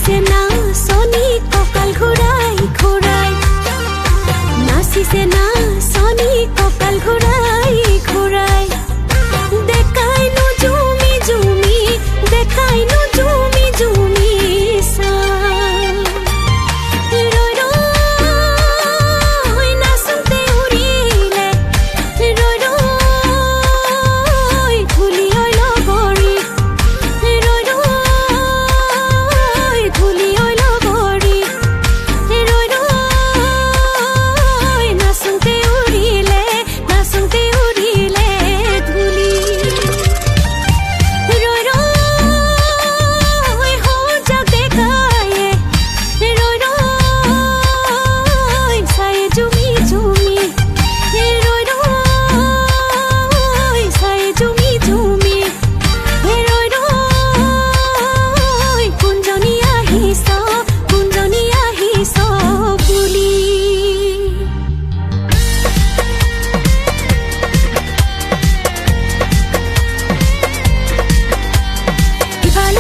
নাচিছে না সনি ককাল ঘুরাই ঘুরাই নাচিছে না সনি ককাল ঘুরাই ঘুরাই দেখাই নো জুমি জুমি দেখাই নো জুমি জুমি সা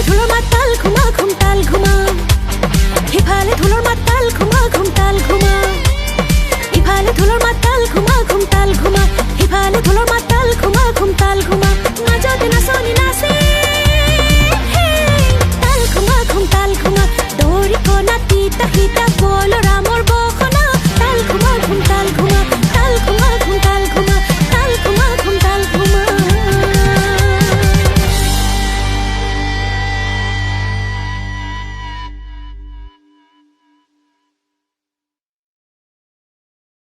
ধুলোর মাতাল ঘুমা ঘুমতাল ঘুমা ইফালে ধুলোর মাতাল ঘুমা ঘুমতাল ঘুমা ইফালে ধুলোর মাতাল ঘুমা ঘুমতাল ঘুমা ইফালে ধুলোর মাতাল ঘুমা ঘুমতাল ঘুমা মাজতে নাচনি নাচে তাল ঘুমা ঘুমতাল ঘুমা দৌৰি কণা তিতা হিতা